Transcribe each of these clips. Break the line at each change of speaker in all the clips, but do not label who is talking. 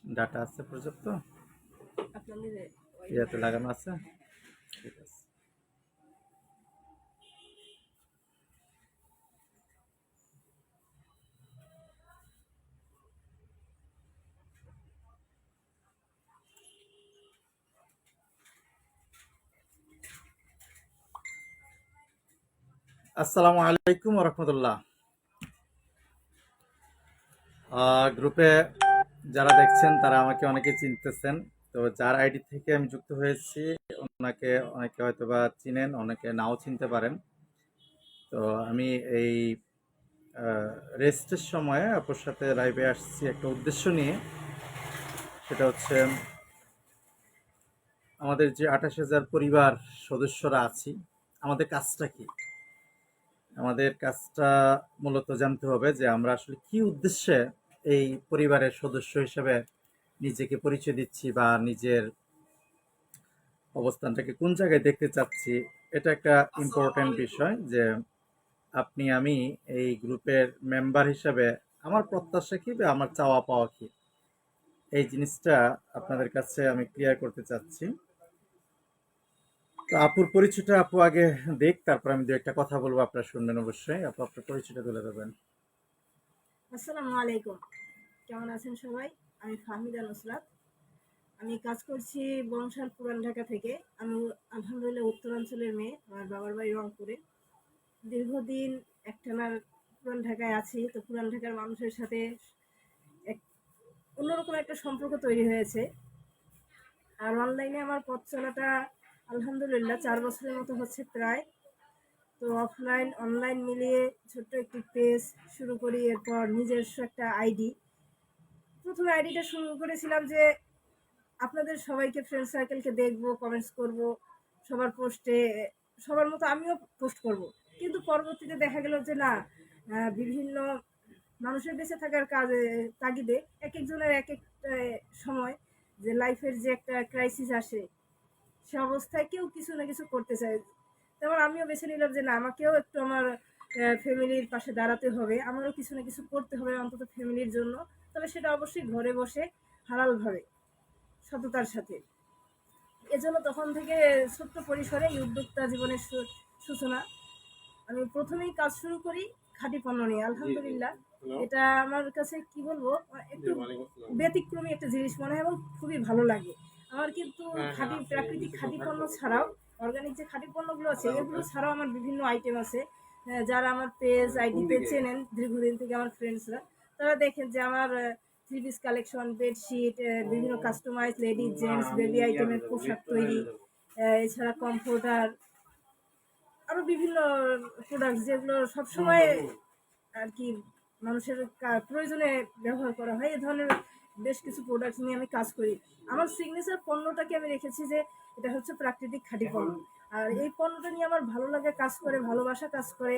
Data আছে পর্যাপ্ত?
আপনাদের
ইয়াতে লাগানো আছে? ঠিক আছে। আসসালামু আলাইকুম রহমতুল্লাহ। গ্রুপে যারা দেখছেন তারা আমাকে অনেকে চিনতেছেন। তো যার আইডি থেকে আমি যুক্ত হয়েছি ওনাকে অনেকে হয়তো বা চিনেন, অনেকে নাও চিনতে পারেন। তো আমি এই রেস্টের সময় আপনার সাথে লাইভে আসছি একটা উদ্দেশ্য নিয়ে। সেটা হচ্ছে আমাদের যে 28,000 পরিবার সদস্যরা আছি, আমাদের কাজটা কি? আমাদের কাজটা মূলত জানতে হবে যে আমরা আসলে কি উদ্দেশ্যে এই পরিবারের সদস্য হিসেবে নিজেকে পরিচয় দিচ্ছি বা নিজের অবস্থানটাকে কোন জায়গায় দেখতে চাচ্ছি। এটা একটা ইম্পর্টেন্ট বিষয় যে আপনি আমি এই গ্রুপের মেম্বার হিসেবে আমার প্রত্যাশা কি বা আমার চাওয়া পাওয়া কি, এই জিনিসটা আপনাদের কাছে আমি ক্লিয়ার করতে চাচ্ছি। তো আপুর পরিচয়টা আপু আগে দেখ, তারপর আমি দু একটা কথা বলবো, আপনারা শুনবেন অবশ্যই। আপু আপনার পরিচয়টা তুলে দেবেন।
আসসালামু আলাইকুম, কেমন আছেন সবাই? আমি ফাহমিদা নুসরাত। আমি কাজ করছি বংশাল পুরান ঢাকা থেকে। আমি আলহামদুলিল্লাহ উত্তরাঞ্চলের মেয়ে, আমার বাবার বাড়ি রংপুরে। দীর্ঘদিন একটানা পুরান ঢাকায় আছি। তো পুরান ঢাকার মানুষের সাথে এক অন্যরকম একটা সম্পর্ক তৈরি হয়েছে। আর অনলাইনে আমার পথ চলাটা আলহামদুলিল্লাহ 4 বছরের মতো হচ্ছে প্রায়। তো অফলাইন অনলাইন মিলিয়ে ছোট্ট একটি পেজ শুরু করি, এরপর নিজস্ব একটা আইডি। প্রথমে আইডিটা শুরু করেছিলাম যে আপনাদের সবাইকে ফ্রেন্ড সার্কেলকে দেখবো, কমেন্টস করব, সবার পোস্টে সবার মতো আমিও পোস্ট করব। কিন্তু পরবর্তীতে দেখা গেল যে না, বিভিন্ন মানুষের বেঁচে থাকার কাজে তাগিদে এক একজনের এক এক সময় যে লাইফের যে একটা ক্রাইসিস আসে, সে অবস্থায় কেউ কিছু না কিছু করতে চায়। তেমন আমিও বেছে নিলাম যে না, আমাকেও একটু আমার ফ্যামিলির পাশে দাঁড়াতে হবে, আমারও কিছু না কিছু করতে হবে অন্তত ফ্যামিলির জন্য। তবে সেটা অবশ্যই ঘরে বসে হালালভাবে, সততার সাথে। এজন্য তখন থেকে ছোট্ট পরিসরে এই উদ্যোক্তা জীবনের সূচনা। আমি প্রথমেই কাজ শুরু করি খাঁটি পণ্য নিয়ে। আলহামদুলিল্লাহ এটা আমার কাছে কি বলবো, একটু ব্যতিক্রমী একটা জিনিস মনে হয় এবং খুবই ভালো লাগে আমার। কিন্তু খাঁটি প্রাকৃতিক খাঁটি পণ্য ছাড়াও অর্গানিক যে খাঁটি পণ্যগুলো আছে এগুলো ছাড়াও আমার বিভিন্ন আইটেম আছে। যারা আমার পেজ আইডিতে চেনেন দীর্ঘদিন থেকে, আমার ফ্রেন্ডসরা, তারা দেখেন যে আমার থ্রি পিস কালেকশন, বেডশিট, বিভিন্ন কাস্টমাইজ লেডিস জেন্টস বেবি আইটেমের পোশাক তৈরি, এছাড়া কমফোর্টার, আরো বিভিন্ন প্রোডাক্ট যেগুলো সবসময় আর কি মানুষের প্রয়োজনে ব্যবহার করা হয়। এ ধরনের বেশ কিছু প্রোডাক্ট নিয়ে আমি কাজ করি। আমার সিগনেচার পণ্যটাকে আমি রেখেছি যে এটা হচ্ছে প্রাকৃতিক খাঁটি পণ্য। আর এই পণ্যটা নিয়ে আমার ভালো লাগে কাজ করে, ভালোবাসা কাজ করে,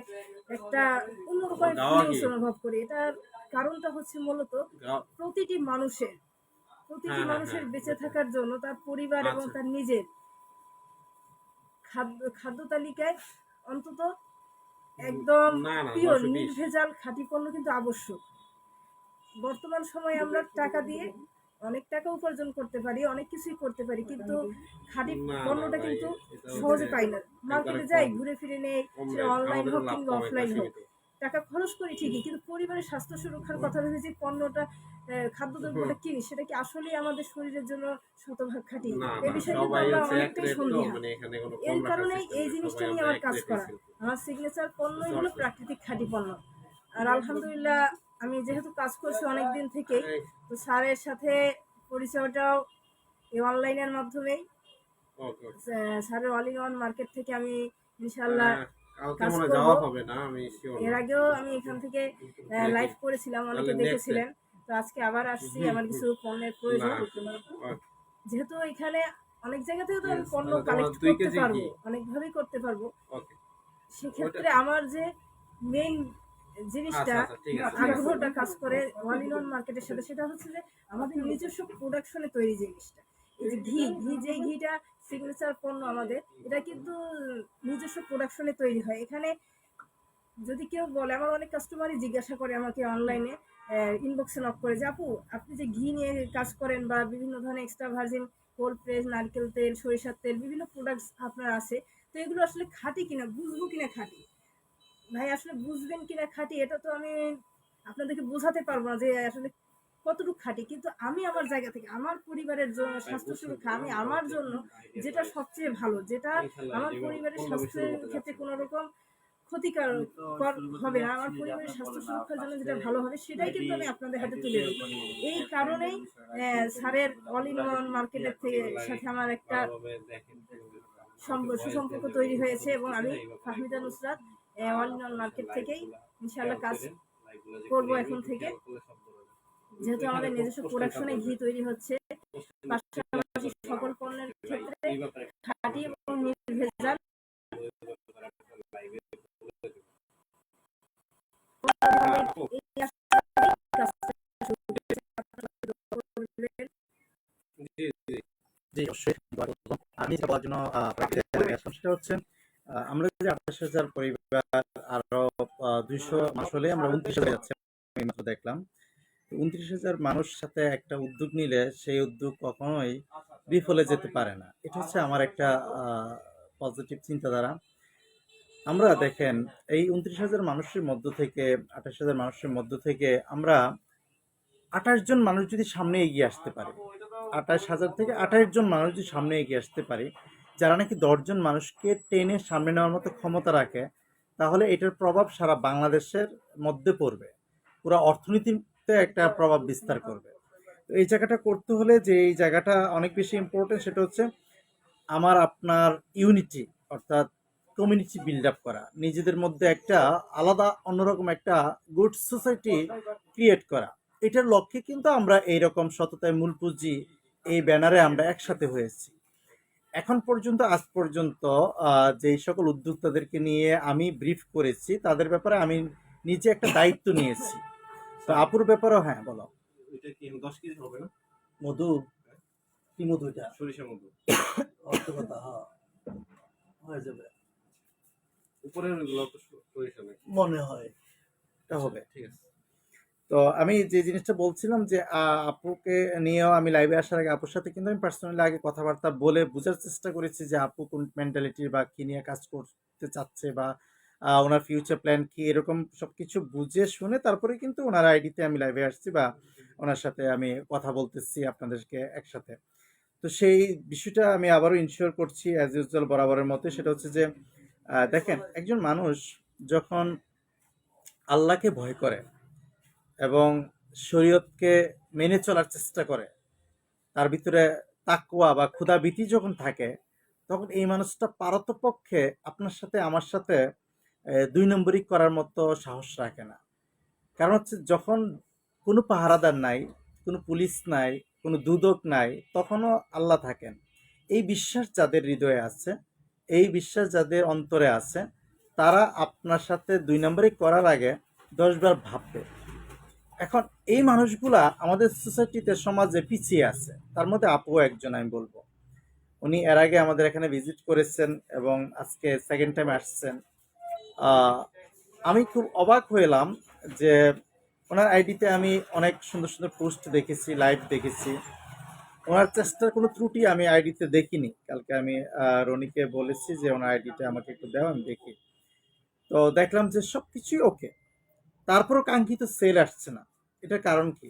একটা অন্যরকম ফিলিংস অনুভব করি। এটার কারণটা হচ্ছে মূলত প্রতিটি মানুষের বেঁচে থাকার জন্য তার পরিবার এবং তার নিজের খাদ্য তালিকায় অন্তত একদম পিওর নির্ভেজাল খাঁটি পণ্য কিন্তু আবশ্যক। বর্তমান সময়ে আমরা টাকা দিয়ে অনেক টাকা উপার্জন করতে পারি, অনেক কিছুই করতে পারি, কিন্তু খাঁটি পণ্যটা কিন্তু সহজে পাই না। মার্কেটে যাই, ঘুরে ফিরে নেই, সেটা অনলাইন হোক কিংবা অফলাইন হোক, টাকা খরচ করি ঠিকই, কিন্তু পরিবারের স্বাস্থ্য সুরক্ষার কথা ভেবে যে পণ্যটা খাদ্যদ্রব্যটা কিনি সেটা কি আসলেই আমাদের শরীরের জন্য শতভাগ খাঁটি, এ বিষয়ে কিন্তু আমরা অনেকটাই সন্দিহান। এই কারণেই এই জিনিসটা নিয়ে আমার কাজ করা। আমার সিগনেচার পণ্যই হলো প্রাকৃতিক খাঁটি পণ্য। আর আলহামদুলিল্লাহ আমি যেহেতু কাজ করছি অনেক দিন থেকেই, তো স্যারের সাথে পরিচয়টাও এই অনলাইনের মাধ্যমেই। স্যারের অল ইন ওয়ান মার্কেট থেকে আমি ইনশাল্লাহ কাজ করবো। এর আগেও আমি এখান থেকে লাইভ করেছিলাম, অনেকে দেখেছিলেন। তো আজকে আবার আসছি, আমার কিছু পণ্যের প্রয়োজন। যেহেতু এখানে অনেক জায়গা থেকে তো আমি পণ্য কালেক্ট করতে পারবো, অনেকভাবেই করতে পারবো। সেক্ষেত্রে আমার যে মেইন জিনিসটা আগ্রহটা কাজ করে ওয়ান ইন ওয়ান মার্কেটের সাথে, সেটা হচ্ছে যে আমাদের নিজস্ব প্রোডাকশনে তৈরি জিনিসটা। এই যে যেই ঘিটা সিগনেচার পণ্য আমাদের, এটা কিন্তু নিজস্ব প্রোডাকশনে তৈরি হয়। এখানে যদি কেউ বলে, আমার অনেক কাস্টমারই জিজ্ঞাসা করে আমাকে অনলাইনে ইনবক্সে নক করে যে আপু আপনি যে ঘি নিয়ে কাজ করেন বা বিভিন্ন ধরনের এক্সট্রা ভার্জিন কোল্ড প্রেস নারকেল তেল সরিষার তেল বিভিন্ন প্রোডাক্টস আপনার আছে, তো এগুলো আসলে খাঁটি কিনা বুঝবো কিনা খাঁটি। ভাই আসলে বুঝবেন কিনা খাঁটি এটা তো আমি আপনাদেরকে বোঝাতে পারবো না যে আসলে কতটুকু খাঁটি, কিন্তু আমি আমার জায়গা থেকে আমার পরিবারের জন্য স্বাস্থ্য সুরক্ষা আমি আমার জন্য যেটা সবচেয়ে ভালো, যেটা আমার পরিবারের স্বাস্থ্যের ক্ষেত্রে কোনো রকম ক্ষতিকর হবে না, আমার পরিবারের স্বাস্থ্য সুরক্ষার জন্য যেটা ভালো হবে সেটাই কিন্তু আমি আপনাদের হাতে তুলে দেবো। এই কারণেই স্যারের অল ইন ওয়ান মার্কেটের থেকে সাথে আমার একটা সুসম্পর্ক তৈরি হয়েছে এবং আমি Fahmida Nusrat all in one market থেকেই ইনশাআল্লাহ কাজ করব এখন থেকে, যেহেতু আমাদের নিজস্ব প্রোডাকশনে ঘি তৈরি হচ্ছে, পাশাপাশি সকল পণ্যের ক্ষেত্রে খাঁটি এবং নির্ভেজাল এই আশা করি কাজটা শুরু করবেন।
জি অবশ্যই দোয়া করব। আমি যেটা বলার জন্য আপনাকে আসলাম সেটা হচ্ছে আমরা যে 28,000 পরিবার আরো 200 মাস হলে আমরা 29,000 যাচ্ছে আমি মাত্র দেখলাম। 29,000 মানুষ সাথে একটা উদ্যোগ নিলে সেই উদ্যোগ কখনোই বিফলে যেতে পারে না। এটা হচ্ছে আমার একটা পজিটিভ চিন্তাধারা। আমরা দেখেন এই 29,000 মানুষের মধ্য থেকে 28,000 মানুষের মধ্য থেকে আমরা 28 জন মানুষ যদি সামনে এগিয়ে আসতে পারে, 28,000 থেকে 28 জন মানুষ যদি সামনে এগিয়ে আসতে পারে, যারা নাকি 10 জন মানুষকে টেনে সামনে নেওয়ার মতো ক্ষমতা রাখে, তাহলে এটার প্রভাব সারা বাংলাদেশের মধ্যে পড়বে, পুরো অর্থনীতিতে একটা প্রভাব বিস্তার করবে। তো এই জায়গাটা করতে হলে যে এই জায়গাটা অনেক বেশি ইম্পর্টেন্ট সেটা হচ্ছে আমার আপনার ইউনিটি, অর্থাৎ কমিউনিটি বিল্ড আপ করা, নিজেদের মধ্যে একটা আলাদা অন্যরকম একটা গুড সোসাইটি ক্রিয়েট করা। এটার লক্ষ্যে কিন্তু আমরা এইরকম সততায় মূল পুঁজি এই ব্যানারে আমরা একসাথে হয়েছি। এখন পর্যন্ত আজ পর্যন্ত যেই সকল উদ্যোক্তাদেরকে নিয়ে আমি ব্রিফ করেছি তাদের ব্যাপারে আমি নিজে একটা দায়িত্ব নিয়েছি। তো আপুর ব্যাপারেও হ্যাঁ বলো।
এটা কি 10 কেজি হবে না?
মধু, কি মধু এটা?
সরিষা মধু।
অর্থ কথা হ্যাঁ হয়ে যাবে
উপরের ওইগুলো তো সরিষা নাকি?
মনে হয় এটা হবে।
ঠিক আছে।
তো আমি যে জিনিসটা বলছিলাম যে আপুকে নিয়েও আমি লাইভে আসার আগে আপুর সাথে কিন্তু আমি পার্সোনালি আগে কথাবার্তা বলে বোঝার চেষ্টা করেছি যে আপু কোন মেন্টালিটির বা কি নিয়ে কাজ করতে চাচ্ছে বা ওনার ফিউচার প্ল্যান কি, এরকম সবকিছু বুঝে শুনে তারপরে কিন্তু ওনার আইডিতে আমি লাইভে আসছি বা ওনার সাথে আমি কথা বলতেছি আপনাদেরকে একসাথে। তো সেই বিষয়টা আমি আবারও ইনশিওর করছি অ্যাজ ইউজুয়াল বরাবরের মতো, সেটা হচ্ছে যে দেখেন একজন মানুষ যখন আল্লাহকে ভয় করে এবং শরীয়তকে মেনে চলার চেষ্টা করে, তার ভিতরে তাকওয়া বা ক্ষুধাভীতি যখন থাকে, তখন এই মানুষটা পারতপক্ষে আপনার সাথে আমার সাথে দুই নম্বরই করার মতো সাহস রাখে না। কারণ হচ্ছে যখন কোনো পাহারাদার নাই, কোনো পুলিশ নাই, কোনো দুদক নাই, তখনও আল্লাহ থাকেন। এই বিশ্বাস যাদের হৃদয়ে আছে, এই বিশ্বাস যাদের অন্তরে আছে, তারা আপনার সাথে দুই নম্বরই করার আগে 10 বার ভাববে। এখন এই মানুষগুলা আমাদের সোসাইটিতে সমাজে পিছিয়ে আছে, তার মধ্যে আপুও একজন আমি বলবো। উনি এর আগে আমাদের এখানে ভিজিট করেছেন এবং আজকে সেকেন্ড টাইম আসছেন। আমি খুব অবাক হইলাম যে ওনার আইডিতে আমি অনেক সুন্দর সুন্দর পোস্ট দেখেছি, লাইভ দেখেছি, ওনার চেষ্টার কোনো ত্রুটি আমি আইডিতে দেখিনি। কালকে আমি রনিকে বলেছি যে ওনার আইডিটা আমাকে একটু দাও আমি দেখি, তো দেখলাম যে সব কিছুই ওকে, তারপরও কাঙ্ক্ষিত সেল আসছে না। এটার কারণ কি?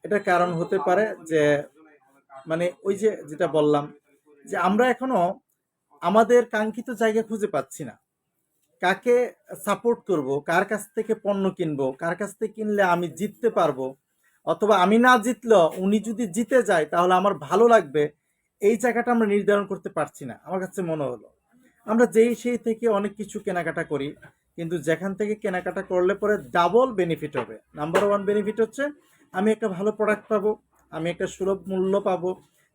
এটার কারণ হতে পারে যে মানে ওই যে যেটা বললাম যে আমরা এখনো আমাদের কাঙ্ক্ষিত জায়গা খুঁজে পাচ্ছি না। কাকে সাপোর্ট করব, কার কাছ থেকে পণ্য কিনবো, কার কাছ থেকে কিনলে আমি জিততে পারবো, অথবা আমি না জিতলেও উনি যদি জিতে যায় তাহলে আমার ভালো লাগবে, এই জায়গাটা আমরা নির্ধারণ করতে পারছি না। আমার কাছে মনে হলো আমরা যেই সেই থেকে অনেক কিছু কেনাকাটা করি, কিন্তু যেখান থেকে কেনাকাটা করলে পরে ডাবল বেনিফিট হবে। নাম্বার ওয়ান বেনিফিট হচ্ছে আমি একটা ভালো প্রোডাক্ট পাবো, আমি একটা সুলভ মূল্য পাবো,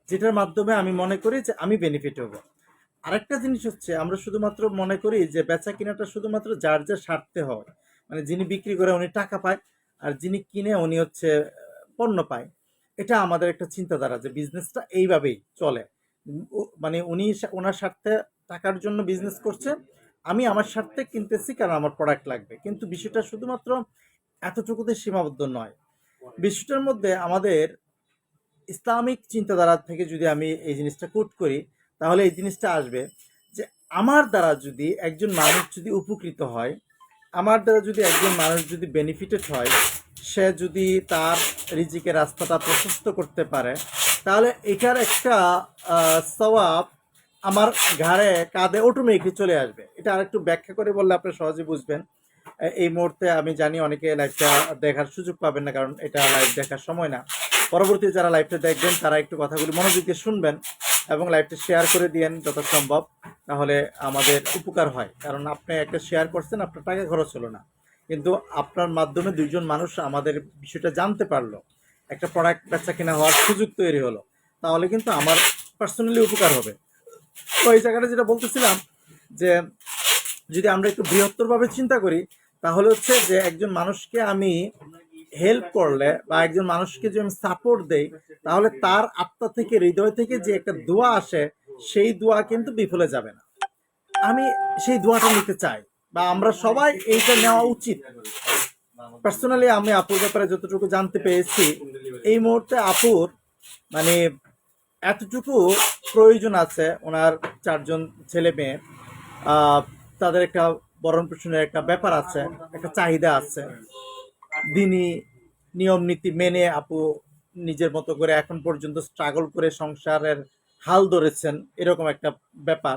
যেটার মাধ্যমে আমি মনে করি যে আমি বেনিফিট হবো। আরেকটা জিনিস হচ্ছে আমরা শুধুমাত্র মনে করি যে বেচা কিনাটা শুধুমাত্র যার যার স্বার্থে হয়, মানে যিনি বিক্রি করে উনি টাকা পায় আর যিনি কিনে উনি হচ্ছে পণ্য পায়। এটা আমাদের একটা চিন্তাধারা যে বিজনেসটা এইভাবেই চলে। মানে উনি ওনার স্বার্থে টাকার জন্য বিজনেস করছে, আমি আমার স্বার্থে কিনতেছি কারণ আমার প্রোডাক্ট লাগবে। কিন্তু বিষয়টা শুধুমাত্র এতটুকুতে সীমাবদ্ধ নয়। বিষয়টার মধ্যে আমাদের ইসলামিক চিন্তাধারা থেকে যদি আমি এই জিনিসটা কোট করি, তাহলে এই জিনিসটা আসবে যে আমার দ্বারা যদি একজন মানুষ যদি উপকৃত হয়, আমার দ্বারা যদি একজন মানুষ যদি বেনিফিটেড হয়, সে যদি তার রিজিকের রাস্তাটা প্রশস্ত করতে পারে, তাহলে এটার একটা সওয়াব আমার ঘাড়ে কাঁধে অটোমেটিকলি চলে আসবে। এটা আরেকটু ব্যাখ্যা করে বললে আপনি সহজে বুঝবেন। এই মুহূর্তে আমি জানি অনেকে লাইভটা দেখার সুযোগ পাবেন না, কারণ এটা লাইভ দেখার সময় না। পরবর্তী যারা লাইভটা দেখবেন তারা একটু কথাগুলি মনোযোগ দিয়ে শুনবেন এবং লাইভটা শেয়ার করে দিয়েন যত সম্ভব, তাহলে আমাদের উপকার হয়। কারণ আপনি একটা শেয়ার করছেন, আপনার টাকা খরচ হলো না, কিন্তু আপনার মাধ্যমে দুইজন মানুষ আমাদের বিষয়টা জানতে পারলো, একটা প্রোডাক্ট বেচা কিনা হওয়ার সুযোগ তৈরি হলো, তাহলে কিন্তু আমার পার্সোনালি উপকার হবে। তো এই জায়গাটা যেটা বলতেছিলাম যে যদি আমরা একটু বৃহত্তরভাবে চিন্তা করি, তাহলে হচ্ছে যে একজন মানুষকে আমি হেল্প করলে বা একজন মানুষকে যদি আমি সাপোর্ট দেই, তাহলে তার আত্মা থেকে, হৃদয় থেকে যে একটা দোয়া আসে, সেই দোয়া কিন্তু বিফলে যাবে না। আমি সেই দোয়াটা নিতে চাই, বা আমরা সবাই এইটা নেওয়া উচিত। পার্সোনালি আমি আপুর ব্যাপারে যতটুকু জানতে পেরেছি, এই মুহূর্তে আপুর মানে এতটুকু প্রয়োজন আছে, ওনার 4 জন ছেলে মেয়ে, তাদের একটা ভরণ পোষণের একটা ব্যাপার আছে, একটা চাহিদা আছে। দিনই নিয়ম নীতি মেনে আপু নিজের মতো করে এখন পর্যন্ত স্ট্রাগল করে সংসারের হাল ধরেছেন, এরকম একটা ব্যাপার।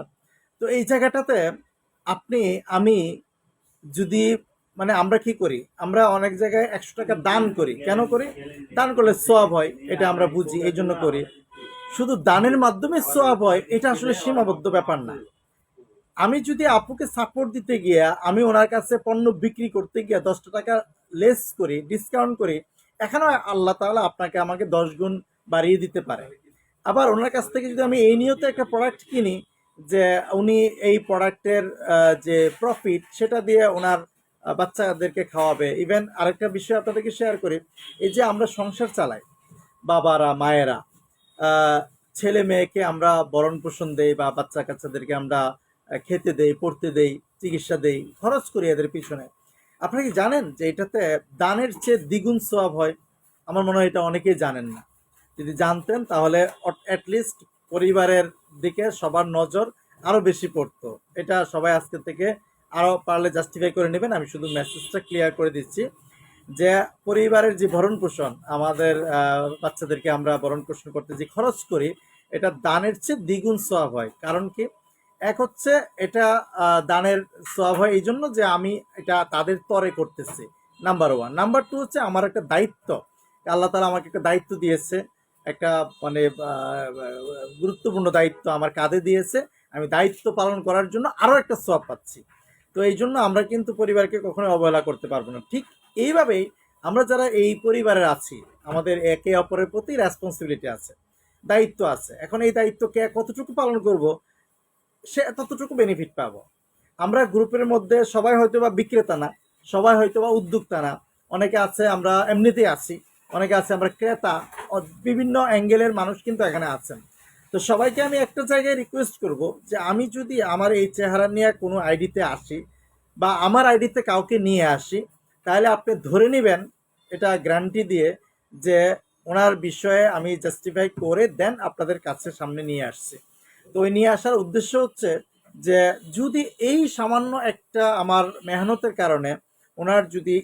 তো এই জায়গাটাতে আপনি আমি যদি মানে আমরা কি করি, আমরা অনেক জায়গায় 100 টাকা দান করি। কেন করি? দান করলে সওয়াব হয়, এটা আমরা বুঝি, এই জন্য করি। শুধু দানের মাধ্যমে সওয়াব হয়, এটা আসলে সীমাবদ্ধ ব্যাপার না। আমি যদি আপুকে সাপোর্ট দিতে গিয়া আমি ওনার কাছে পণ্য বিক্রি করতে গিয়া 10 টাকা লেস করি, ডিসকাউন্ট করি, এখানে আল্লাহ তাআলা আপনাকে আমাকে 10 গুণ বাড়িয়ে দিতে পারে। আবার ওনার কাছ থেকে যদি আমি এই নিয়তে একটা প্রোডাক্ট কিনি যে উনি এই প্রোডাক্টের যে প্রফিট সেটা দিয়ে ওনার বাচ্চাদেরকে খাওয়াবে। ইভেন আরেকটা বিষয় আপনাদেরকে শেয়ার করি, এই যে আমরা সংসার চালাই, বাবারা মায়েরা ছেলে মেয়েকে আমরা ভরণ পোষণ দেই, বা বাচ্চা কাচ্চাদেরকে আমরা খেতে দেই, পড়তে দেই, চিকিৎসা দেই, খরচ করি এদের পিছনে। আপনারা কি জানেন যে এটাতে দানের চেয়ে দ্বিগুণ সওয়াব হয়? আমার মনে হয় এটা অনেকেই জানেন না। যদি জানতেন তাহলে অ্যাটলিস্ট পরিবারের দিকে সবার নজর আরো বেশি পড়তো। এটা সবাই আজকে থেকে আরো পারলে জাস্টিফাই করে নেবেন। আমি শুধু মেসেজটা ক্লিয়ার করে দিচ্ছি যে পরিবারের যে ভরণ পোষণ, আমাদের বাচ্চাদেরকে আমরা ভরণ পোষণ করতে যে খরচ করি, এটা দানের চেয়ে দ্বিগুণ সওয়াব হয়। কারণ কি? এক হচ্ছে এটা দানের সওয়াব হয় এই জন্য যে আমি এটা তাদের তরে করতেছি, নাম্বার 1। নাম্বার 2 হচ্ছে আমার একটা দায়িত্ব, আল্লাহ তাআলা আমাকে একটা দায়িত্ব দিয়েছে, একটা মানে গুরুত্বপূর্ণ দায়িত্ব আমার কাঁধে দিয়েছে, আমি দায়িত্ব পালন করার জন্য আরও একটা সওয়াব পাচ্ছি। তো এই জন্য আমরা কিন্তু পরিবারকে কখনোই অবহেলা করতে পারবো না। ঠিক এইভাবেই আমরা যারা এই পরিবারের আছি, আমাদের একে অপরের প্রতি রেসপন্সিবিলিটি আছে, দায়িত্ব আছে। এখন এই দায়িত্বকে কতটুকু পালন করব, সে ততটুকু বেনিফিট পাবো। আমরা গ্রুপের মধ্যে সবাই হয়তো বা বিক্রেতা না, সবাই হয়তো বা উদ্যোক্তা না, অনেকে আছে আমরা এমনিতেই আছি, অনেকে আছে আমরা ক্রেতা, বিভিন্ন অ্যাঙ্গেলের মানুষ কিন্তু এখানে আছেন। তো সবাইকে আমি একটা জায়গায় রিকোয়েস্ট করব যে আমি যদি আমার এই চেহারা নিয়ে কোনো আইডিতে আসি, বা আমার আইডিতে কাউকে নিয়ে আসি, তাহলে আপনি ধরে নেবেন, এটা গ্যারান্টি দিয়ে, যে ওনার বিষয়ে আমি জাস্টিফাই করে দেন আপনাদের কাছে সামনে নিয়ে আসছি। তো ওই নিয়ে আসার উদ্দেশ্য হচ্ছে যে যদি এই সামান্য একটা আমার মেহনতের কারণে ওনার যদি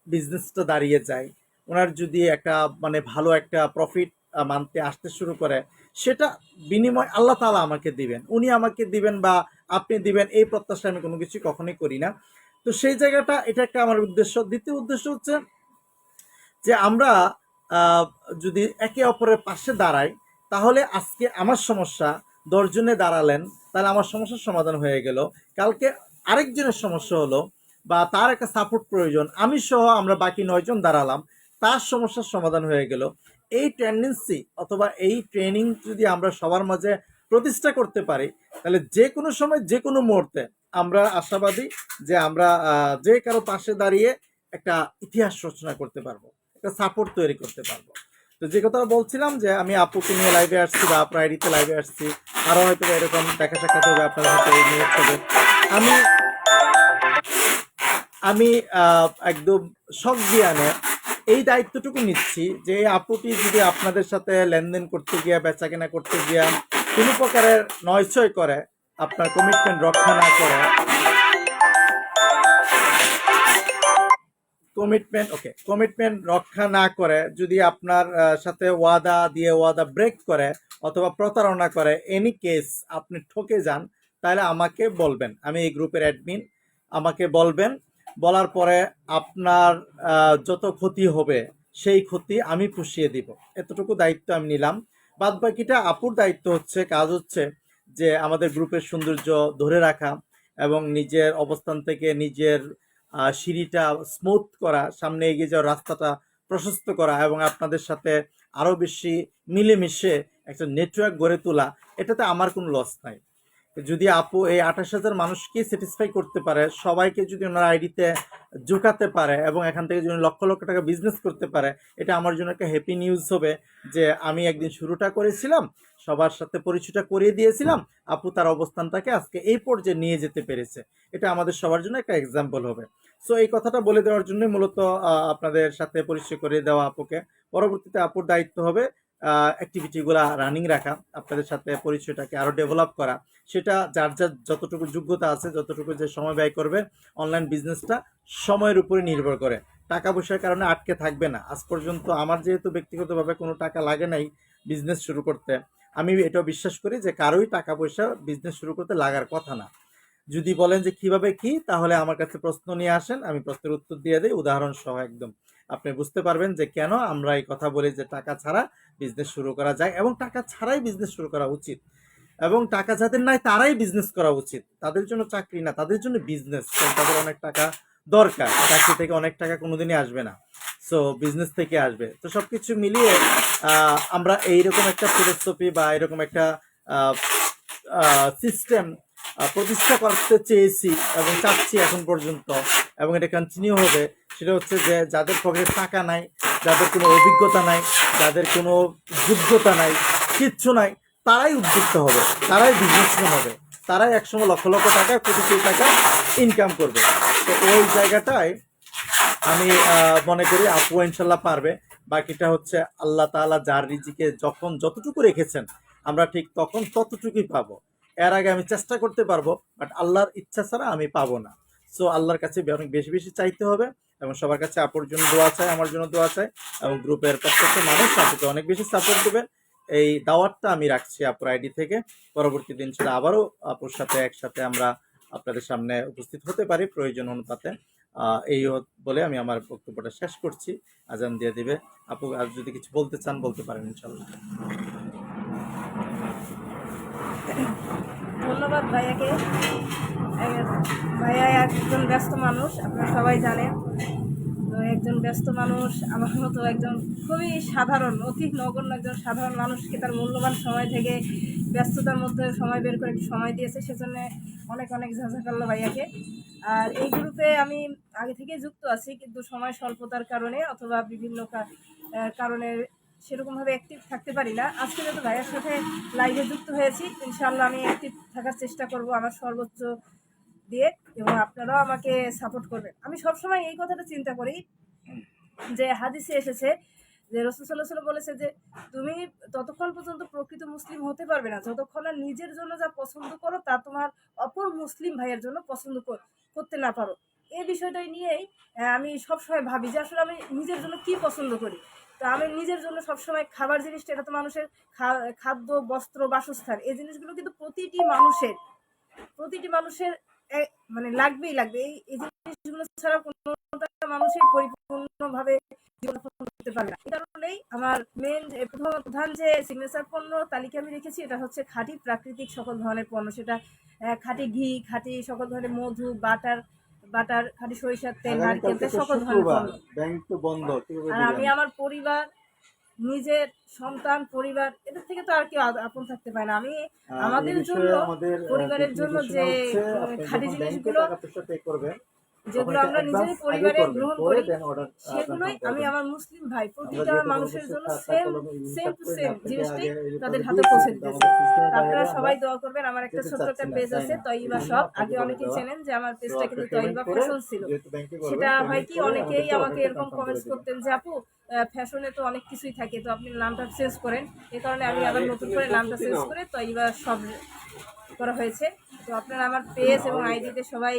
বিজনেসটা দাঁড়িয়ে যায়, ওনার যদি একটা মানে ভালো একটা প্রফিট মানতে আসতে শুরু করে, সেটা বিনিময় আল্লাহ তাআলা আমাকে দিবেন, উনি আমাকে দিবেন বা আপনি দিবেন, এই প্রত্যাশা আমি কোনো কিছু কখনোই করি না। তো সেই জায়গাটা, এটা একটা আমার উদ্দেশ্য। দ্বিতীয় উদ্দেশ্য হচ্ছে যে আমরা যদি একে অপরের পাশে দাঁড়াই, তাহলে আজকে আমার সমস্যা 10 জনে দাঁড়ালেন, তাহলে আমার সমস্যার সমাধান হয়ে গেল। কালকে আরেকজনের সমস্যা হলো, বা তার একটা সাপোর্ট প্রয়োজন, আমি সহ আমরা বাকি 9 জন দাঁড়ালাম, তার সমস্যার সমাধান হয়ে গেল। এই টেন্ডেন্সি অথবা এই ট্রেনিং যদি আমরা সবার মাঝে প্রতিষ্ঠা করতে পারি, তাহলে যে কোনো সময় যে কোনো মুহূর্তে আমরা আশাবাদী যে আমরা যে কারো পাশে দাঁড়িয়ে একটা ইতিহাস রচনা করতে পারবো, একটা সাপোর্ট তৈরি করতে পারবো। তো যে কথা বলছিলাম যে আমি আপুকে নিয়ে লাইভে আসছি, বা আপনার আইডিতে লাইভে আসছি, আরও হয়তো এরকম দেখা সাক্ষাৎ হবে আপনাদের সাথে এই নিয়ে হবে। আমি একদম সজ্ঞানে এই দায়িত্বটুকু নিচ্ছি যে এই আপুটি যদি আপনাদের সাথে লেনদেন করতে গিয়া বেচাকেনা করতে গিয়া কোনো প্রকারের নয়ছয় করে, আপনার কমিটমেন্ট রক্ষা না করে, কমিটমেন্ট রক্ষা না করে যদি আপনার সাথে ওয়াদা দিয়ে ওয়াদা ব্রেক করে অথবা প্রতারণা করে, এনি কেস আপনি ঠকে যান, তাহলে আমাকে বলবেন, আমি এই গ্রুপের অ্যাডমিন, আমাকে বলবেন। বলার পরে আপনার যত ক্ষতি হবে সেই ক্ষতি আমি পুষিয়ে দিব, এতটুকু দায়িত্ব আমি নিলাম। বাদ বাকিটা আপুর দায়িত্ব হচ্ছে, কাজ হচ্ছে যে আমাদের গ্রুপের সৌন্দর্য ধরে রাখা এবং নিজের অবস্থান থেকে নিজের সিঁড়িটা স্মুথ করা, সামনে এগিয়ে যাওয়ার রাস্তাটা প্রশস্ত করা এবং আপনাদের সাথে আরও বেশি মিলেমিশে একটা নেটওয়ার্ক গড়ে তোলা। এটাতে আমার কোনো লস নাই। যদি আপু এই 28,000 মানুষকে স্যাটিসফাই করতে পারে, সবাইকে যদি ওনার আইডিতে ঝুঁকাতে পারে এবং এখান থেকে যদি লক্ষ লক্ষ টাকা বিজনেস করতে পারে, এটা আমার জন্য একটা হ্যাপি নিউজ হবে যে আমি একদিন শুরুটা করেছিলাম, সবার সাথে পরিচয়টা করিয়ে দিয়েছিলাম, আপু তার অবস্থানটাকে আজকে এই পর্যায়ে নিয়ে যেতে পেরেছে। এটা আমাদের সবার জন্য একটা এক্সাম্পল হবে। সো এই কথাটা বলে দেওয়ার জন্য মূলত আপনাদের সাথে পরিচয় করিয়ে দেওয়া আপুকে। পরবর্তীতে আপুর দায়িত্ব হবে অ্যাক্টিভিটিগুলো রানিং রাখা, আপনাদের সাথে পরিচয়টাকে আরও ডেভেলপ করা। সেটা যার যার যতটুকু যোগ্যতা আছে, যতটুকু যে সময় ব্যয় করবে, অনলাইন বিজনেসটা সময়ের উপরে নির্ভর করে, টাকা পয়সার কারণে আটকে থাকবে না। আজ পর্যন্ত আমার যেহেতু ব্যক্তিগতভাবে কোনো টাকা লাগে নাই বিজনেস শুরু করতে, আমি এটাও বিশ্বাস করি যে কারোই টাকা পয়সা বিজনেস শুরু করতে লাগার কথা না। যদি বলেন যে কিভাবে কি, তাহলে আমার কাছে প্রশ্ন নিয়ে আসেন, আমি প্রশ্নের উত্তর দিয়ে দিই উদাহরণ সহ একদম। আপনি বুঝতে পারবেন যে কেন আমরা এই কথা বলি যে টাকা ছাড়া বিজনেস শুরু করা যায় এবং টাকা ছাড়াই বিজনেস শুরু করা উচিত, এবং টাকা যাদের নাই তারাই বিজনেস করা উচিত। তাদের জন্য চাকরি না, তাদের জন্য বিজনেস। তাদের অনেক টাকা দরকার, চাকরি থেকে অনেক টাকা কোনোদিনই আসবে না, সো বিজনেস থেকে আসবে। তো সবকিছু মিলিয়ে আমরা এইরকম একটা ফিলোসফি বা এরকম একটা সিস্টেম প্রতিষ্ঠা করতে চেয়েছি এবং চাচ্ছি এখন পর্যন্ত, এবং এটা কন্টিনিউ হবে। সেটা হচ্ছে যে যাদের পকেটে টাকা নাই, যাদের কোনো অভিজ্ঞতা নাই, যাদের কোনো যোগ্যতা নাই, কিচ্ছু নাই, তারাই উদ্যুক্ত হবে, তারাই বিজনেসম্যান হবে, তারাই একসময় লক্ষ লক্ষ টাকা, কোটি কোটি টাকা ইনকাম করবে। তো ওই জায়গাটায় আমি মনে করি আপু ইনশাল্লাহ পারবে। বাকিটা হচ্ছে আল্লাহ তাআলা যার রিজিকে যখন যতটুকু রেখেছেন আমরা ঠিক তখন ততটুকুই পাবো। এর আগে আমি চেষ্টা করতে পারবো, বাট আল্লাহর ইচ্ছা ছাড়া আমি পাবো না। সো আল্লাহর কাছে অনেক বেশি বেশি চাইতে হবে এবং সবার কাছে আপুর জন্য দোয়া চাই, আমার জন্য দোয়া চাই, এবং গ্রুপের প্রত্যেকটা মানুষ আপুকে অনেক বেশি সাপোর্ট দেবেন। এই দাওয়াতটা আমি রাখছি আপুর আইডি থেকে। পরবর্তী দিন সেটা আবারও আপুর সাথে একসাথে আমরা আপনাদের সামনে উপস্থিত হতে পারি প্রয়োজন অনুপাতে। এই বলে আমি আমার বক্তব্যটা শেষ করছি। আজান দিয়ে দিবে। আপু আর যদি কিছু বলতে চান বলতে পারেন ইনশাল্লাহ।
ধন্যবাদ ভাইয়াকে। ভাইয়া একজন ব্যস্ত মানুষ, আপনারা সবাই জানেন। তো একজন ব্যস্ত মানুষ, আমার মতো একজন খুবই সাধারণ, অতি নগণ্য একজন সাধারণ মানুষকে তার মূল্যবান সময় থেকে ব্যস্ততার মধ্যে সময় বের করে একটু সময় দিয়েছে, সেজন্য অনেক অনেক জাযাকাল্লাহ ভাইয়াকে। আর এই গ্রুপে আমি আগে থেকেই যুক্ত আছি, কিন্তু সময় স্বল্পতার কারণে অথবা বিভিন্ন কারণে সেরকমভাবে অ্যাক্টিভ থাকতে পারি না। আজকে যত ভাইয়ের সাথে লাইভে যুক্ত হয়েছি, ইনশাআল্লাহ আমি অ্যাক্টিভ থাকার চেষ্টা করব আমার সর্বোচ্চ দিয়ে, এবং আপনারাও আমাকে সাপোর্ট করবেন। আমি সবসময় এই কথাটা চিন্তা করি যে হাদিসে এসেছে যে রাসূল সাল্লাল্লাহু আলাইহি ওয়াসাল্লাম বলেছে যে তুমি ততক্ষণ পর্যন্ত প্রকৃত মুসলিম হতে পারবে না যতক্ষণ না নিজের জন্য যা পছন্দ করো তা তোমার অপর মুসলিম ভাইয়ের জন্য পছন্দ করতে না পারো। এই বিষয়টাই নিয়েই আমি সবসময় ভাবি যে আসলে আমি নিজের জন্য কি পছন্দ করি। তো আমি নিজের জন্য সবসময় খাবার জিনিসটা, এটা তো মানুষের খাদ্য, বস্ত্র, বাসস্থান, এই জিনিসগুলো কিন্তু প্রতিটি মানুষের মানে লাগবেই লাগবে। এই জিনিসগুলো ছাড়া কোনো মানুষই পরিপূর্ণভাবে জীবনযাপন করতে পারবে না। এই কারণেই আমার প্রধান যে সিগনেচার পণ্য তালিকা আমি রেখেছি, এটা হচ্ছে খাঁটি প্রাকৃতিক সকল ধরনের পণ্য। সেটা খাঁটি ঘি, খাঁটি সকল ধরনের মধু, বাটার, খাঁটি সরিষার তেল, নারকেল তেল, সকল ধরনের পণ্য।
ব্যাংক তো বন্ধ,
আর আমি আমার পরিবার, নিজের সন্তান, পরিবার, এদের থেকে তো আর কেউ আপন থাকতে পারে না। আমি আমাদের জন্য, পরিবারের জন্য যে খাঁটি জিনিসগুলো
পে করবে
যেগুলো
তখন
আমরা
এটা
নিজেরই
advance আগে
পরিবারে
করবেন,
গ্রহণ
পরে
করি,
then order
সেগুলোই
confirm
আমি
করবেন।
আমার মুসলিম ভাই
আমরা
প্রতিটা
যেহেতু
মানুষের
কোনো
জন্য
কিছু
সেম
কলমে
সেম
হিসাব
টু
করি না,
সেম
আপনাকে
জিনিসটাই
আগে
তাদের
রিপোর্টে
হাতে
দিয়েছি,
পৌঁছে
কিন্তু
দিতেছি।
আমাদের সিস্টেমের বাইরে
আপনারা
আমরা
সবাই দোয়া করবেন। আমার একটা
যেতে
ছোট্ট
চাচ্ছি
একটা
না,
পেজ
চাই
আছে
না।
তৈবা
এই জন্য
শপ,
আপনাকে
আগে
বলে
অনেকেই
দেওয়া।
চেনেন যে আমার
তো
পেজটা
আপনি
কিন্তু
পেমেন্ট
তৈবা
করে,
ফ্যাশন ছিল।
যেহেতু ব্যাংকে করবেন,
সেটা হয়
পেমেন্ট
কি
করে
অনেকেই
আমাদেরকে
আমাকে
অর্ডারটা
এরকম
কনফার্ম করে
কমেন্টস
দিবেন।
করতেন যে আপু ফ্যাশনে তো অনেক কিছুই থাকে, তো আপনি নামটা চেঞ্জ করেন। এই কারণে আমি আবার নতুন
তুমি
করে নামটা
প্রস্তুতি
চেঞ্জ
নাও।
করে তৈবা শপ করা হয়েছে। তো আপনারা আমার পেজ এবং আইডিতে সবাই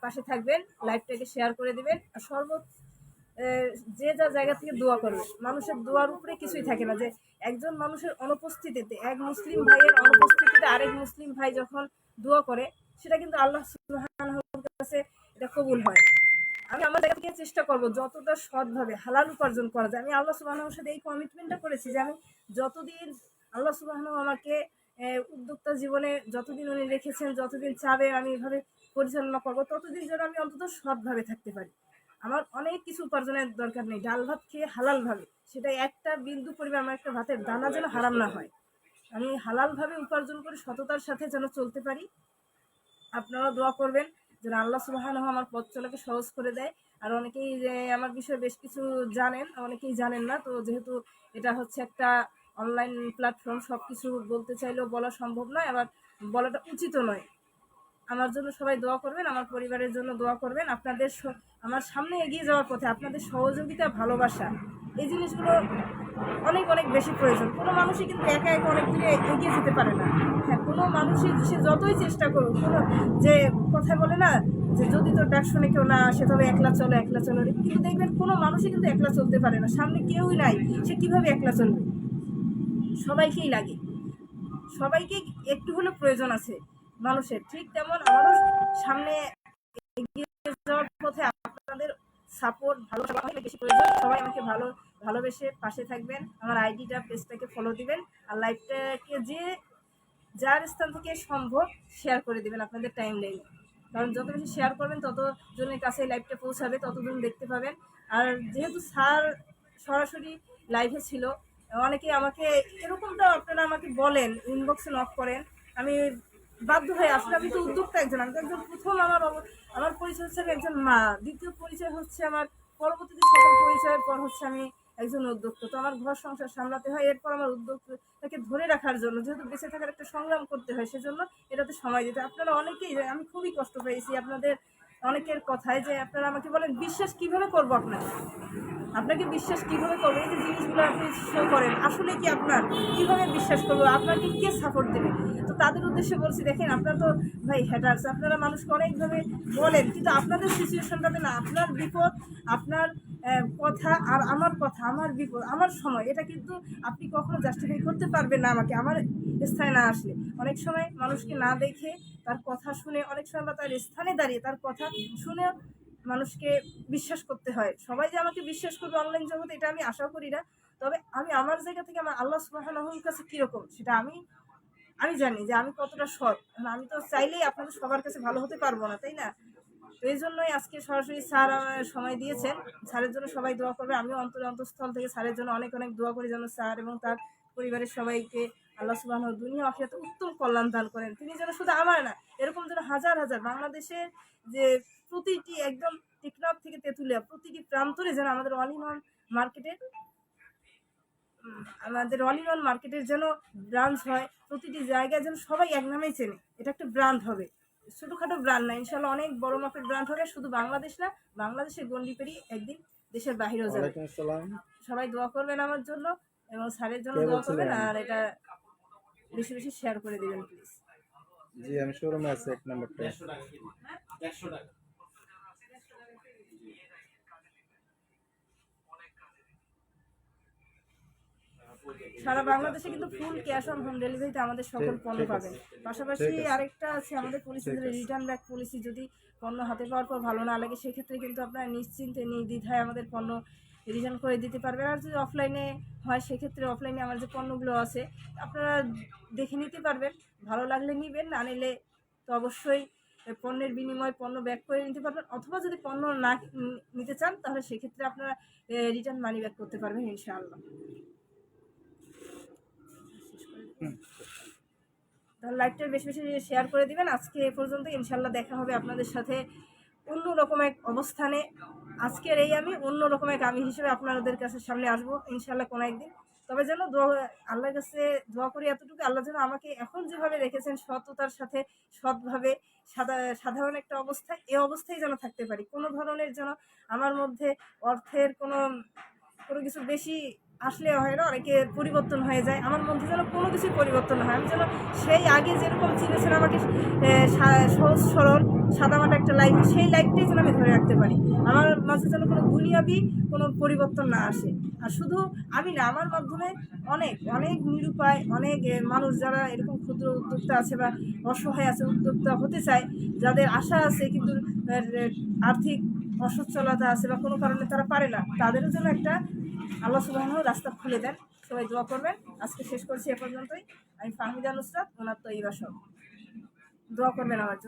পাশে থাকবেন, লাইভটাকে শেয়ার করে দিবেন। আর যে যা জায়গা থেকে দোয়া করবে, মানুষের দোয়ার উপরে কিছুই থাকে না। যে একজন মানুষের অনুপস্থিতিতে, এক মুসলিম ভাইয়ের অনুপস্থিতিতে আরেক মুসলিম ভাই যখন দোয়া করে, সেটা কিন্তু আল্লাহ সুবহানাহুর কাছে এটা কবুল হয়। আমি আমার জায়গা থেকে চেষ্টা করব যতটা সৎভাবে হালাল উপার্জন করা যায়। আমি আল্লাহ সুবহানাহুর সাথে এই কমিটমেন্টটা করেছি যে আমি যতদিন আল্লাহ সুবহানাহু আমাকে উদ্যোক্তা জীবনে যতদিন উনি রেখেছেন, যতদিন চাবে আমি এভাবে পরিচালনা করব, ততদিন যেন আমি অন্তত সৎভাবে থাকতে পারি। আমার অনেক কিছু উপার্জনের দরকার নেই, ডাল ভাত খেয়ে হালালভাবে, সেটা একটা বিন্দু পরিমাণ আমার একটা ভাতের দানা যেন হারাম না হয়। আমি হালালভাবে উপার্জন করে সততার সাথে যেন চলতে পারি। আপনারা দোয়া করবেন যেন আল্লাহ সুবহানাহু আমার পথ চলাকে সহজ করে দেয়। আর অনেকেই যে আমার বিষয়ে বেশ কিছু জানেন, অনেকেই জানেন না। তো যেহেতু এটা হচ্ছে একটা অনলাইন প্ল্যাটফর্ম, সব কিছু বলতে চাইলেও বলা সম্ভব নয়, আবার বলাটা উচিতও নয়। আমার জন্য সবাই দোয়া করবেন, আমার পরিবারের জন্য দোয়া করবেন। আপনাদের আমার সামনে এগিয়ে যাওয়ার পথে আপনাদের সহযোগিতা, ভালোবাসা, এই জিনিসগুলো অনেক অনেক বেশি প্রয়োজন। কোনো মানুষই কিন্তু একা একা অনেক দূরে এগিয়ে যেতে পারে না। হ্যাঁ, কোনো মানুষই সে যতই চেষ্টা করুক, কোনো যে কথা বলে না যে যদি তোর ডাক শুনে কেউ না আসে তবে একলা চলো, একলা চলো, কিন্তু দেখবেন কোনো মানুষই কিন্তু একলা চলতে পারে না। সামনে কেউই নাই, সে কিভাবে একলা চলবে? সবাইকেই লাগে, সবাইকে একটু হলেও প্রয়োজন আছে মানুষের। ঠিক তেমন আমারও সামনে এগিয়ে যাওয়ার পথে আপনাদের সাপোর্ট, ভালোবাসা অনেক বেশি প্রয়োজন। সবাই আমাকে ভালোবেসে পাশে থাকবেন, আমার আইডিটা, পেজটাকে ফলো দিবেন, আর লাইভটাকে যার স্থান থেকে সম্ভব শেয়ার করে দিবেন আপনাদের টাইম লাইনে। কারণ যত বেশি শেয়ার করবেন তত জনের কাছে লাইভটা পৌঁছাবে, ততজন দেখতে পাবেন। আর যেহেতু স্যার সরাসরি লাইভে ছিল, অনেকে আমাকে এরকমটাও আপনারা আমাকে বলেন, ইনবক্সে নক করেন। আমি বাধ্য হয়ে, আসলে আমি তো উদ্যোক্তা একজন, আমি তো একজন প্রথম আমার পরিচয় হচ্ছে আমি একজন মা, দ্বিতীয় পরিচয় হচ্ছে আমার, পরবর্তীতে সকল পরিচয়ের পর হচ্ছে আমি একজন উদ্যোক্তা। তো আমার ঘর সংসার সামলাতে হয়, এরপর আমার উদ্যোক্তাকে ধরে রাখার জন্য, যেহেতু বেঁচে থাকার একটা সংগ্রাম করতে হয়, সেজন্য এটাতে সময় দিতে হয়। আপনারা অনেকেই, আমি খুবই কষ্ট পেয়েছি আপনাদের অনেকের কথায়, যে আপনারা আমাকে বলেন বিশ্বাস কিভাবে করবো আপনাকে বিশ্বাস কিভাবে করবো? এই যে জিনিসগুলো আপনি শো করেন, আসলে কি আপনার কিভাবে বিশ্বাস করবো? আপনাকে কে সাপোর্ট দেবে? তো তাদের উদ্দেশ্যে বলছি, দেখেন আপনারা তো ভাই হ্যাটার্স, আপনারা মানুষকে অনেকভাবে বলেন, কিন্তু আপনাদের সিচুয়েশনটাতে না, আপনার বিপদ, আপনার কথা আর আমার কথা, আমার বিপদ, আমার সময়, এটা কিন্তু আপনি কখনো জাস্টিফাই করতে পারবেন না আমাকে আমার স্থানে না আসলে। অনেক সময় মানুষকে না দেখে, তার কথা শুনে, অনেক সময় বা তার স্থানে দাঁড়িয়ে তার কথা শুনে মানুষকে বিশ্বাস করতে হয়। সবাই যে আমাকে বিশ্বাস করবে অনলাইন জগতে, এটা আমি আশা করি না। তবে আমি আমার জায়গা থেকে আমার আল্লাহ সুবহানাহুর কাছে কীরকম সেটা আমি জানি যে আমি কতটা সৎ। আমি তো চাইলেই আপনাদের সবার কাছে ভালো হতে পারবো না, তাই না? তো এই জন্যই আজকে সরাসরি স্যার আমার সময় দিয়েছেন। স্যারের জন্য সবাই দোয়া করবে। আমিও অন্তঃস্থল থেকে স্যারের জন্য অনেক অনেক দোয়া করি, যেন স্যার এবং তার পরিবারের সবাইকে আল্লাহ সুবহানাহু দুনিয়া আখিরাতে উত্তম কল্যাণ দান করেন। তিনি যেন শুধু আমার না, এরকম যেন হাজার হাজার বাংলাদেশের যে প্রতিটি একদম টেকনাফ থেকে তেঁতুলিয়া প্রতিটি প্রান্তরে যেন আমাদের অল ইন ওয়ান মার্কেটের যেন ব্রাঞ্চ হয়, প্রতিটি জায়গায় যেন সবাই এক নামেই চেনে। এটা একটা ব্র্যান্ড হবে, ছোটোখাটো ব্র্যান্ড না, ইনশাল্লাহ অনেক বড় মাপের ব্র্যান্ড হবে। শুধু বাংলাদেশ না, বাংলাদেশের গণ্ডি পেরিয়ে একদিন দেশের বাহিরেও যাবে।
ওয়ালাইকুম আসসালাম।
সবাই দোয়া করবেন আমার জন্য এবং স্যারের জন্য
কে
দোয়া করবেন,
বলছিলেন?
আর এটা বেশি বেশি শেয়ার করে দেবেন প্লিজ।
জি, আমি শোরুমে আছি 1 নম্বরটা।
150 টাকা কেজি। 100 টাকা।
সারা বাংলাদেশে কিন্তু ফুল ক্যাশ অন হোম ডেলিভারিতে আমাদের সকল পণ্য
ঠিক আছে,
পাবেন। পাশাপাশি
ঠিক আছে,
আরেকটা আছে আমাদের পলিসি,
ঠিক আছে।
Return back policy. যদি পণ্য হাতে পাওয়ার পর ভালো না লাগে, সেক্ষেত্রে কিন্তু আপনারা নিশ্চিন্তে নির্দ্বিধায় আমাদের পণ্য রিটার্ন করে দিতে পারবেন। আর যদি অফলাইনে হয়, সেক্ষেত্রে অফলাইনে আমার যে পণ্যগুলো আছে আপনারা দেখে নিতে পারবেন, ভালো লাগলে নেবেন, না নিলে তো অবশ্যই পণ্যের বিনিময়ে পণ্য ব্যাক করে নিতে পারবেন, অথবা যদি পণ্য না নিতে চান তাহলে সেক্ষেত্রে আপনারা রিটার্ন মানি ব্যাক করতে পারবেন ইনশাআল্লাহ। তাহলে লাইভটা বেশি বেশি শেয়ার করে দিবেন। আজকে এ পর্যন্ত, ইনশাল্লাহ দেখা হবে আপনাদের সাথে অন্যরকম এক অবস্থানে আজকের এই আমি অন্যরকম এক আমি হিসেবে আপনাদের কাছে সামনে আসবো ইনশাল্লাহ কোনো একদিন। তবে যেন আল্লাহর কাছে দোয়া করি এতটুকু, আল্লাহ যেন আমাকে এখন যেভাবে রেখেছেন সততার সাথে সৎভাবে সাধারণ একটা অবস্থায়, এই অবস্থায় যেন থাকতে পারি। কোনো ধরনের যেন আমার মধ্যে অর্থের কোনো কোনো কিছু বেশি আসলে হয় না, অনেকের পরিবর্তন হয়ে যায়, আমার মধ্যে যেন কোনো কিছুই পরিবর্তন না হয়। আমি যেন সেই আগে যেরকম চিনেছেন আমাকে সহজ সরল সাদামাটা একটা লাইফ, সেই লাইফটাই যেন আমি ধরে রাখতে পারি। আমার মাঝে যেন কোনো দুনিয়াবি কোনো পরিবর্তন না আসে। আর শুধু আমি না, আমার মাধ্যমে অনেক অনেক নিরুপায় অনেক মানুষ যারা এরকম ক্ষুদ্র উদ্যোক্তা আছে বা অসহায় আছে, উদ্যোক্তা হতে চায়, যাদের আশা আছে কিন্তু আর্থিক অসচ্ছলতা আছে বা কোনো কারণে তারা পারে না, তাদেরও জন্য একটা আল্লাহ সুবহানাহু রাস্তা খুলে দেন। সবাই দোয়া করবেন। আজকে শেষ করছি এ পর্যন্তই। আমি ফাহমিদা নুসরাত, ওনার তৈবা সব দোয়া করবেন আমার জন্য।